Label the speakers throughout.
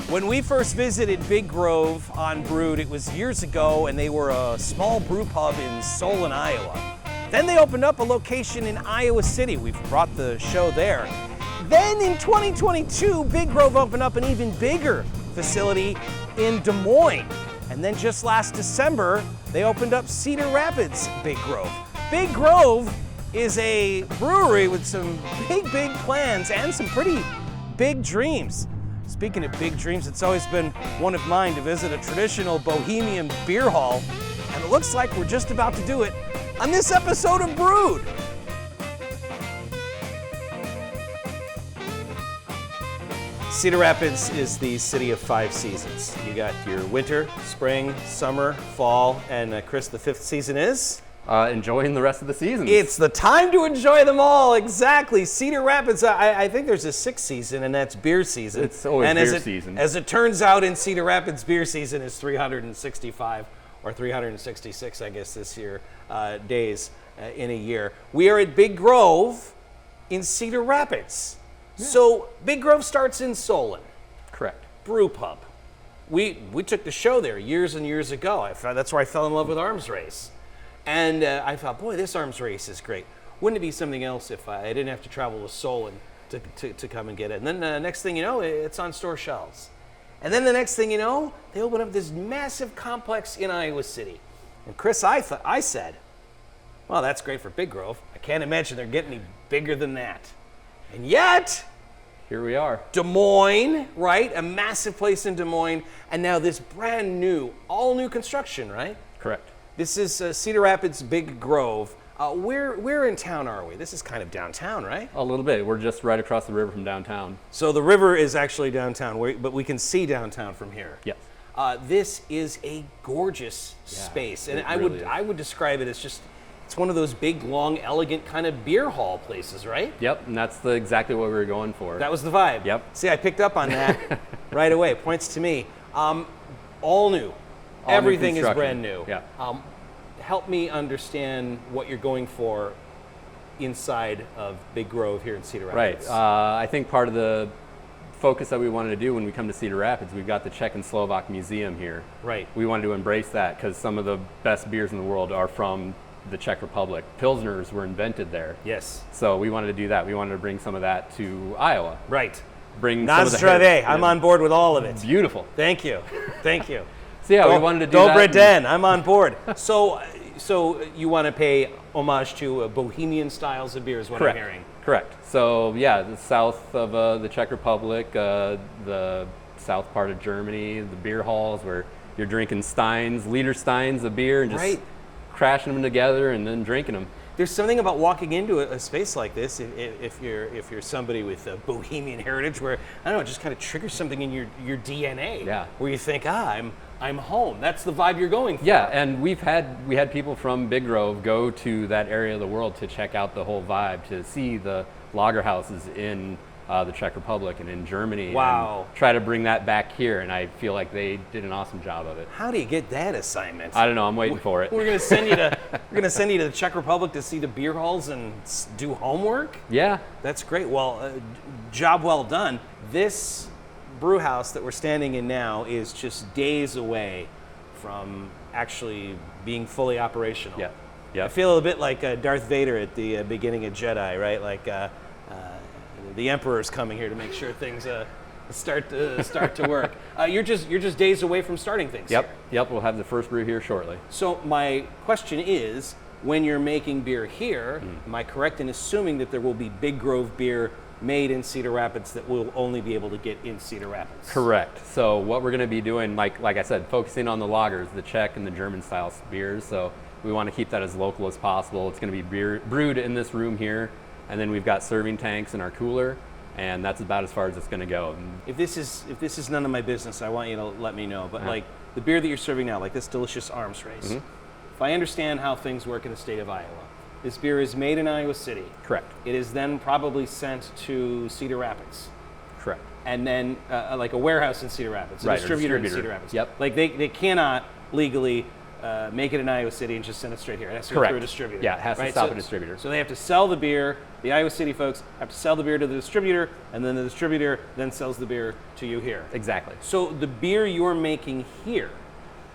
Speaker 1: When we first visited Big Grove on Brewed, it was years ago, and they were a small brew pub in Solon, Iowa. Then they opened up a location in Iowa City. We've brought the show there. Then in 2022, Big Grove opened up an even bigger facility in Des Moines. And then just last December, they opened up Cedar Rapids Big Grove. Big Grove is a brewery with some big plans and some pretty big dreams. Speaking of big dreams, it's always been one of mine to visit a traditional Bohemian Beer Hall, and it looks like we're just about to do it on this episode of Brewed. Cedar Rapids is the city of 5 seasons. You got your winter, spring, summer, fall, and Chris, the 5th season is?
Speaker 2: Enjoying the rest of the season.
Speaker 1: It's the time to enjoy them all, exactly. Cedar Rapids, I think there's a 6th season, and that's beer season.
Speaker 2: It's always beer season.
Speaker 1: As it turns out, in Cedar Rapids, beer season is 365 or 366, I guess, this year, days in a year. We are at Big Grove in Cedar Rapids. Yeah. So Big Grove starts in Solon.
Speaker 2: Correct.
Speaker 1: Brew pub. We took the show there years and years ago. That's where I fell in love with Arms Race. And I thought, boy, this Arms Race is great. Wouldn't it be something else if I didn't have to travel to Solon to come and get it? And then next thing you know, it's on store shelves. And then the next thing you know, they open up this massive complex in Iowa City. And Chris, I said, well, that's great for Big Grove. I can't imagine they're getting any bigger than that. And yet,
Speaker 2: here we are.
Speaker 1: Des Moines, right? A massive place in Des Moines. And now this brand new, all new construction, right?
Speaker 2: Correct.
Speaker 1: This is Cedar Rapids Big Grove. Where in town are we? This is kind of downtown, right?
Speaker 2: A little bit. We're just right across the river from downtown.
Speaker 1: So the river is actually downtown, but we can see downtown from here.
Speaker 2: Yes.
Speaker 1: This is a gorgeous space, and I would describe it as just, it's one of those big, long, elegant kind of beer hall places, right?
Speaker 2: Yep, and that's exactly what we were going for.
Speaker 1: That was the vibe.
Speaker 2: Yep.
Speaker 1: See, I picked up on that right away. Points to me. All new. Everything is brand new.
Speaker 2: Yeah.
Speaker 1: Help me understand what you're going for inside of Big Grove here in Cedar Rapids.
Speaker 2: Right. I think part of the focus that we wanted to do when we come to Cedar Rapids, we've got the Czech and Slovak Museum here.
Speaker 1: Right.
Speaker 2: We wanted to embrace that because some of the best beers in the world are from the Czech Republic. Pilsners were invented there.
Speaker 1: Yes.
Speaker 2: So we wanted to do that. We wanted to bring some of that to Iowa.
Speaker 1: Right.
Speaker 2: Bring
Speaker 1: Nostrade. I'm on board with all of it.
Speaker 2: Beautiful.
Speaker 1: Thank you. Thank you.
Speaker 2: So yeah, we wanted to do that.
Speaker 1: Breden, I'm on board. So you want to pay homage to Bohemian styles of beer is what I'm hearing.
Speaker 2: Correct. So yeah, the south of the Czech Republic, the south part of Germany, the beer halls where you're drinking liter steins of beer and just crashing them together and then drinking them.
Speaker 1: There's something about walking into a space like this, if you're somebody with a Bohemian heritage, where I don't know, it just kind of triggers something in your DNA.
Speaker 2: Yeah.
Speaker 1: Where you think, I'm home. That's the vibe you're going for.
Speaker 2: Yeah, and we had people from Big Grove go to that area of the world to check out the whole vibe, to see the lager houses in the Czech Republic and in Germany.
Speaker 1: Wow.
Speaker 2: And try to bring that back here, and I feel like they did an awesome job of it.
Speaker 1: How do you get that assignment?
Speaker 2: I don't know. I'm waiting for it.
Speaker 1: We're gonna send you to the Czech Republic to see the beer halls and do homework.
Speaker 2: Yeah.
Speaker 1: That's great. Well, job well done. This brew house that we're standing in now is just days away from actually being fully operational.
Speaker 2: Yeah. Yeah.
Speaker 1: I feel a bit like Darth Vader at the beginning of Jedi, right? Like the Emperor's coming here to make sure things start to work. You're just days away from starting things.
Speaker 2: Yep.
Speaker 1: Here.
Speaker 2: Yep. We'll have the first brew here shortly.
Speaker 1: So my question is, when you're making beer here, am I correct in assuming that there will be Big Grove beer made in Cedar Rapids that we'll only be able to get in Cedar Rapids?
Speaker 2: Correct. So what we're going to be doing, like I said, focusing on the lagers, the Czech and the German style beers. So we want to keep that as local as possible. It's going to be brewed in this room here, and then we've got serving tanks in our cooler, and that's about as far as it's going to go.
Speaker 1: If this is none of my business, I want you to let me know. But like the beer that you're serving now, like this delicious Arms Race, if I understand how things work in the state of Iowa, this beer is made in Iowa City.
Speaker 2: Correct.
Speaker 1: It is then probably sent to Cedar Rapids.
Speaker 2: Correct.
Speaker 1: And then like a warehouse in Cedar Rapids, a distributor in Cedar Rapids.
Speaker 2: Yep.
Speaker 1: Like they cannot legally make it in Iowa City and just send it straight here. It has to go
Speaker 2: Correct.
Speaker 1: through a distributor.
Speaker 2: Yeah, it has to
Speaker 1: right?
Speaker 2: stop
Speaker 1: So-
Speaker 2: a distributor.
Speaker 1: So they have to sell the beer. The Iowa City folks have to sell the beer to the distributor, and then the distributor then sells the beer to you here.
Speaker 2: Exactly.
Speaker 1: So the beer you're making here,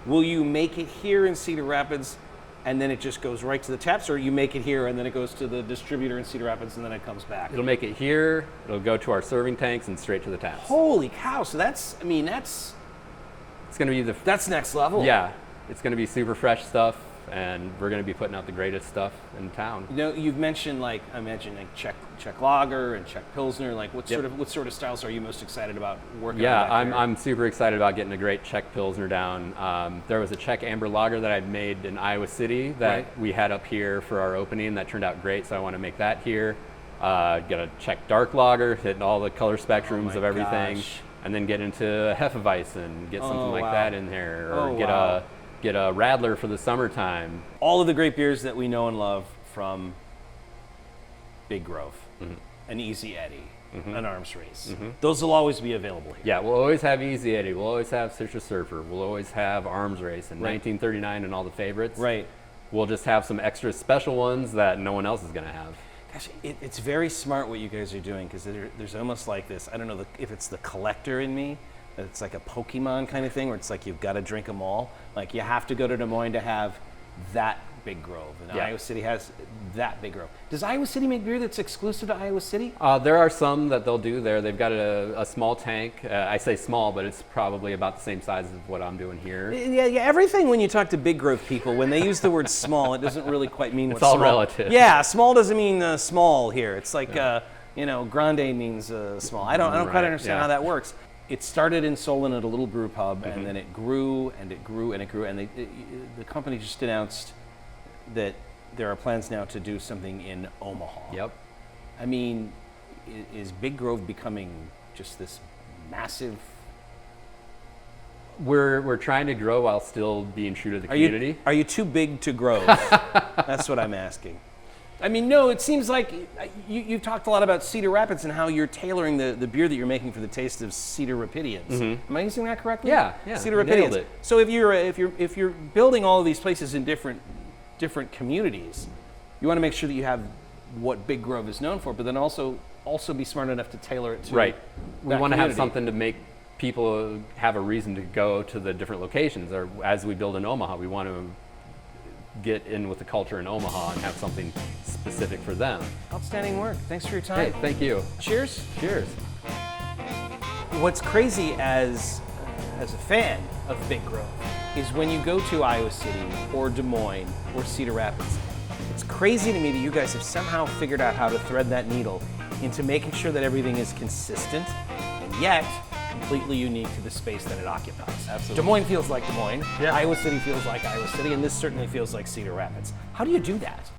Speaker 1: will you make it here in Cedar Rapids, and then it just goes right to the taps, or you make it here and then it goes to the distributor in Cedar Rapids and then it comes back?
Speaker 2: It'll make it here, it'll go to our serving tanks and straight to the taps.
Speaker 1: Holy cow! So that's
Speaker 2: It's gonna be
Speaker 1: that's next level.
Speaker 2: yeah, it's gonna be super fresh stuff, and we're gonna be putting out the greatest stuff in town.
Speaker 1: You know, you've mentioned like Czech lager and Czech Pilsner. Like what sort of styles are you most excited about working on?
Speaker 2: Yeah,
Speaker 1: back there?
Speaker 2: I'm super excited about getting a great Czech Pilsner down. There was a Czech amber lager that I made in Iowa City that we had up here for our opening that turned out great, so I want to make that here. Get a Czech dark lager, hitting all the color spectrums of everything, and then get into Hefeweizen, get something like that in there, or get a Radler for the summertime.
Speaker 1: All of the great beers that we know and love from Big Grove, an Easy Eddie, an Arms Race. Those will always be available here.
Speaker 2: Yeah, we'll always have Easy Eddie, we'll always have Citrus Surfer, we'll always have Arms Race and 1939 and all the favorites.
Speaker 1: Right.
Speaker 2: We'll just have some extra special ones that no one else is going to have.
Speaker 1: Gosh, it's very smart what you guys are doing, because there's almost like this, I don't know if it's the collector in me, that it's like a Pokemon kind of thing, where it's like you've got to drink them all. Like you have to go to Des Moines to have that Big Grove, and Iowa City has that Big Grove. Does Iowa City make beer that's exclusive to Iowa City?
Speaker 2: There are some that they'll do there. They've got a small tank. I say small, but it's probably about the same size as what I'm doing here.
Speaker 1: Yeah. Everything when you talk to Big Grove people, when they use the word small, it doesn't really quite mean
Speaker 2: It's
Speaker 1: what
Speaker 2: all
Speaker 1: small.
Speaker 2: relative.
Speaker 1: Yeah, small doesn't mean small here. It's like grande means small. I don't quite understand how that works. It started in Solon at a little brew pub, and then it grew and it grew and it grew, and the company just announced that there are plans now to do something in Omaha.
Speaker 2: Yep.
Speaker 1: I mean, is Big Grove becoming just this massive?
Speaker 2: We're trying to grow while still being true to the community.
Speaker 1: Are you too big to grow? That's what I'm asking. I mean, no, it seems like you've talked a lot about Cedar Rapids and how you're tailoring the beer that you're making for the taste of Cedar Rapidians. Am I using that correctly?
Speaker 2: Yeah.
Speaker 1: Cedar
Speaker 2: nailed
Speaker 1: Rapidians.
Speaker 2: it.
Speaker 1: So if you're building all of these places in different communities, you want to make sure that you have what Big Grove is known for, but then also be smart enough to tailor it to
Speaker 2: Right. We want to have
Speaker 1: community.
Speaker 2: something to make people have a reason to go to the different locations. Or as we build in Omaha, we want to get in with the culture in Omaha and have something specific for them.
Speaker 1: Outstanding work. Thanks for your time.
Speaker 2: Hey, thank you.
Speaker 1: Cheers.
Speaker 2: Cheers.
Speaker 1: What's crazy as a fan of Big Grove is when you go to Iowa City or Des Moines or Cedar Rapids, it's crazy to me that you guys have somehow figured out how to thread that needle into making sure that everything is consistent and yet completely unique to the space that it occupies.
Speaker 2: Absolutely.
Speaker 1: Des Moines feels like Des Moines,
Speaker 2: Yeah.
Speaker 1: Iowa City feels like Iowa City, and this certainly feels like Cedar Rapids. How do you do that?